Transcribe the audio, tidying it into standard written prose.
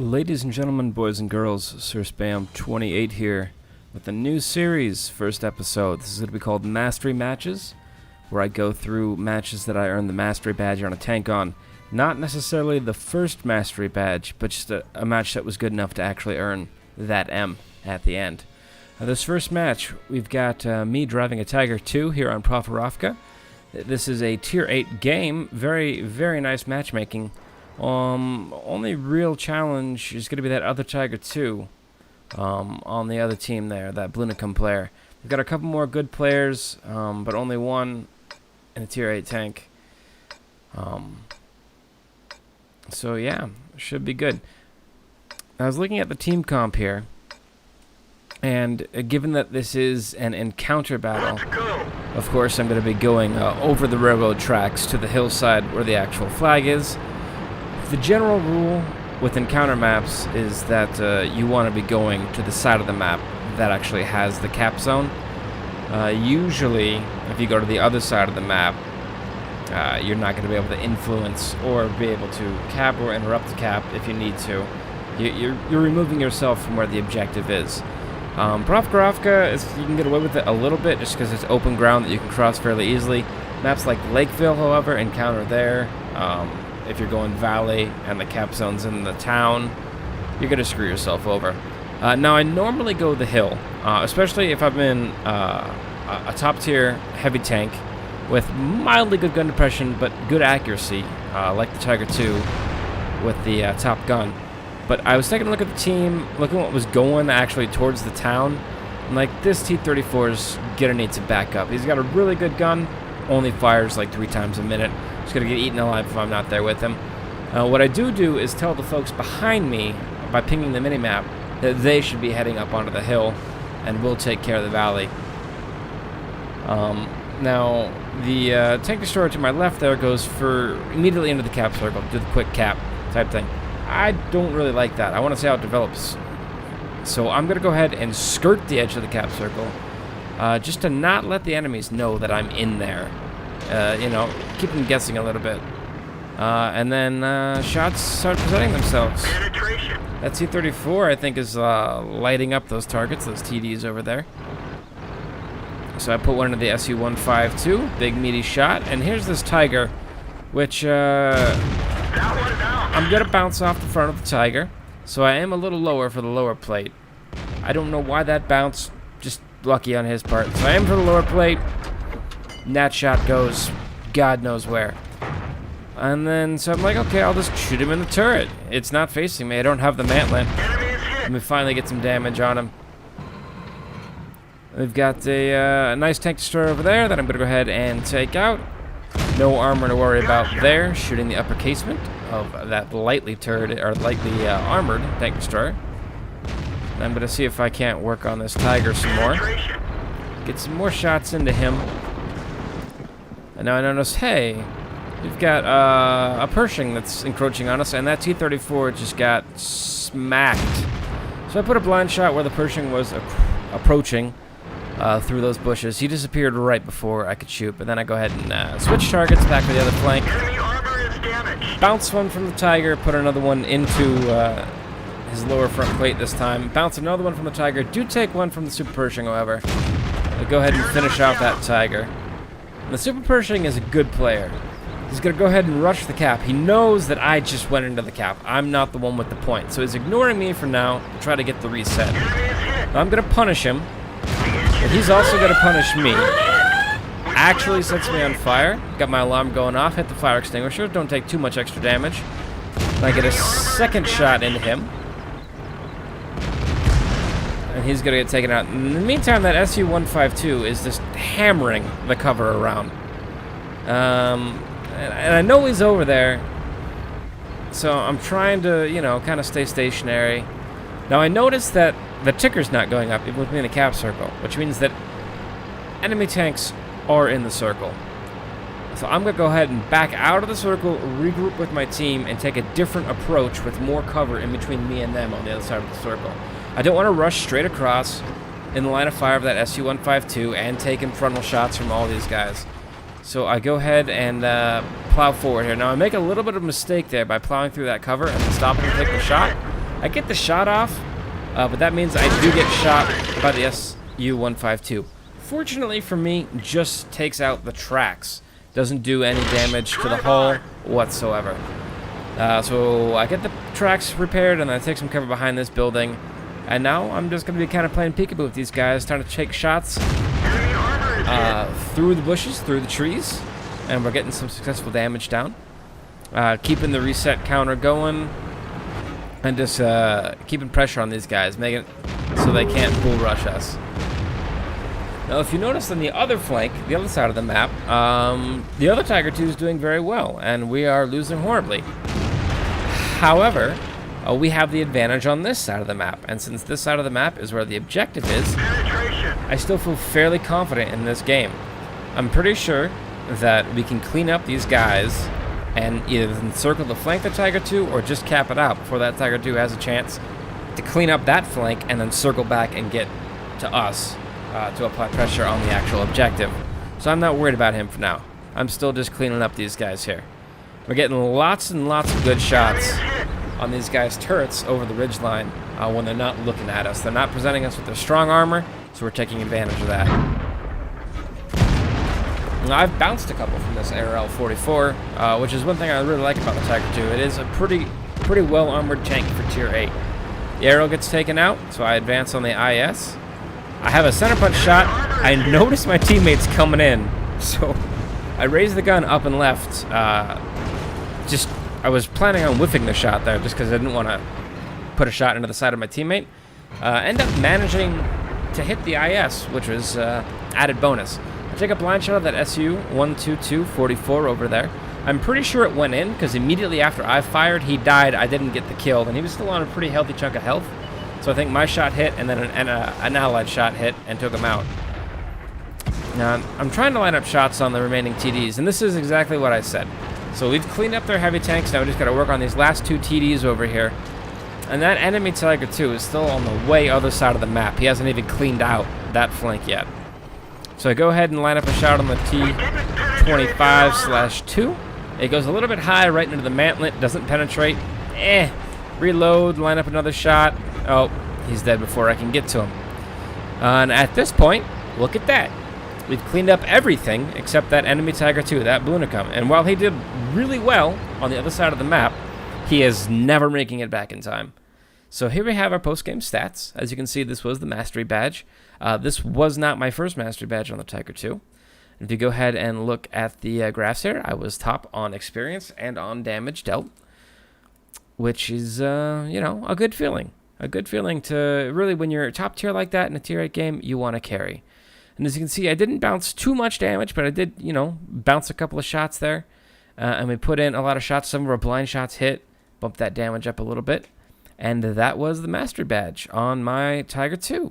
Ladies and gentlemen, boys and girls, Sir Spam 28 here with a new series, first episode. This is going to be called Mastery Matches, where I go through matches that I earned the Mastery Badge on a tank on. Not necessarily the first Mastery Badge, but just a match that was good enough to actually earn that M at the end. This first match, we've got me driving a Tiger 2 here on Proforovka. This is a Tier 8 game, very, very nice matchmaking. Only real challenge is going to be that other Tiger 2 on the other team there, that Blunicum player. We've got a couple more good players, but only one in a Tier 8 tank. So yeah, should be good. I was looking at the team comp here, and given that this is an encounter battle, of course I'm going to be going over the railroad tracks to the hillside where the actual flag is. The general rule with encounter maps is that you want to be going to the side of the map that actually has the cap zone. Usually, if you go to the other side of the map, you're not going to be able to influence or be able to cap or interrupt the cap if you need to. You're removing yourself from where the objective is. Proforovka, you can get away with it a little bit just because it's open ground that you can cross fairly easily. Maps like Lakeville, however, encounter there. If you're going valley and the cap zone's in the town, you're going to screw yourself over. Now, I normally go the hill, especially if I'm in a top-tier heavy tank with mildly good gun depression but good accuracy, like the Tiger 2 with the top gun. But I was taking a look at the team, looking at what was going actually towards the town, and like, this T-34 is going to need to back up. He's got a really good gun, only fires like 3 times a minute. He's going to get eaten alive if I'm not there with him. What I do is tell the folks behind me, by pinging the minimap, that they should be heading up onto the hill, and we'll take care of the valley. Now, the tank destroyer to my left there goes for immediately into the cap circle, do the quick cap type thing. I don't really like that. I want to see how it develops. So I'm going to go ahead and skirt the edge of the cap circle, just to not let the enemies know that I'm in there. Keep them guessing a little bit. And then shots start presenting themselves. That T-34, I think, is lighting up those targets, those TDs over there. So I put one into the SU-152, big meaty shot. And here's this Tiger, which I'm going to bounce off the front of the Tiger. So I am a little lower for the lower plate. I don't know why that bounced, just lucky on his part. So I am for the lower plate. And that shot goes God knows where. And then, so I'm like, okay, I'll just shoot him in the turret. It's not facing me. I don't have the mantlet. Let me finally get some damage on him. We've got a nice tank destroyer over there that I'm going to go ahead and take out. No armor to worry about there. Shooting the upper casement of that lightly turret, or lightly armored tank destroyer. And I'm going to see if I can't work on this Tiger some more. Get some more shots into him. And now I notice, hey, we've got a Pershing that's encroaching on us, and that T-34 just got smacked. So I put a blind shot where the Pershing was approaching through those bushes. He disappeared right before I could shoot, but then I go ahead and switch targets back to the other flank. Bounce one from the Tiger, put another one into his lower front plate this time. Bounce another one from the Tiger. Do take one from the Super Pershing, however. I'll go ahead and finish off that Tiger. The Super Pershing is a good player. He's going to go ahead and rush the cap. He knows that I just went into the cap. I'm not the one with the point. So he's ignoring me for now to try to get the reset. Now I'm going to punish him. But he's also going to punish me. Actually sets me on fire. Got my alarm going off. Hit the fire extinguisher. Don't take too much extra damage. And I get a second shot into him. And he's going to get taken out. In the meantime, that SU-152 is just hammering the cover around. And I know he's over there. So I'm trying to, kind of stay stationary. Now I noticed that the ticker's not going up even with me in the cap circle, which means that enemy tanks are in the circle. So I'm going to go ahead and back out of the circle, regroup with my team, and take a different approach with more cover in between me and them on the other side of the circle. I don't want to rush straight across in the line of fire of that SU-152 and taking frontal shots from all these guys. So I go ahead and plow forward here. Now I make a little bit of a mistake there by plowing through that cover and stopping to take the shot. I get the shot off, but that means I do get shot by the SU-152. Fortunately for me, just takes out the tracks. Doesn't do any damage to the hull whatsoever. So I get the tracks repaired, and I take some cover behind this building. And now I'm just going to be kind of playing peekaboo with these guys, trying to take shots through the bushes, through the trees. And we're getting some successful damage down. Keeping the reset counter going. And just keeping pressure on these guys, making it so they can't bull rush us. Now, if you notice on the other flank, the other side of the map, the other Tiger II is doing very well, and we are losing horribly. However, we have the advantage on this side of the map, and since this side of the map is where the objective is, I still feel fairly confident in this game. I'm pretty sure that we can clean up these guys and either encircle the flank of Tiger II or just cap it out before that Tiger II has a chance to clean up that flank and then circle back and get to us to apply pressure on the actual objective. So I'm not worried about him for now. I'm still just cleaning up these guys here. We're getting lots and lots of good shots on these guys' turrets over the ridgeline when they're not looking at us. They're not presenting us with their strong armor, so we're taking advantage of that. Now, I've bounced a couple from this ARL-44, which is one thing I really like about the Tiger II. It is a pretty well-armored tank for Tier 8. The arrow gets taken out, so I advance on the IS. I have a center punch shot. I notice my teammates coming in, so I raise the gun up and left. I was planning on whiffing the shot there just because I didn't want to put a shot into the side of my teammate. End up managing to hit the IS, which was added bonus. I take a blind shot of that SU-122-44 over there. I'm pretty sure it went in because immediately after I fired, he died. I didn't get the kill, and he was still on a pretty healthy chunk of health. So I think my shot hit, and then an allied shot hit and took him out. Now, I'm trying to line up shots on the remaining TDs, and this is exactly what I said. So we've cleaned up their heavy tanks. Now we just got to work on these last two TDs over here. And that enemy Tiger II is still on the way other side of the map. He hasn't even cleaned out that flank yet. So I go ahead and line up a shot on the T-25/2. It goes a little bit high right into the mantlet. Doesn't penetrate. Reload, line up another shot. Oh, he's dead before I can get to him. And at this point, look at that. We've cleaned up everything except that enemy Tiger II, that Blunicum. And while he did really well on the other side of the map, he is never making it back in time. So here we have our post-game stats. As you can see, this was the Mastery Badge. This was not my first Mastery Badge on the Tiger II. If you go ahead and look at the graphs here, I was top on experience and on damage dealt, which is, a good feeling. A good feeling to really, when you're top tier like that in a tier 8 game, you want to carry. And as you can see, I didn't bounce too much damage, but I did, bounce a couple of shots there. And we put in a lot of shots. Some of our blind shots hit, bumped that damage up a little bit. And that was the Mastery Badge on my Tiger II.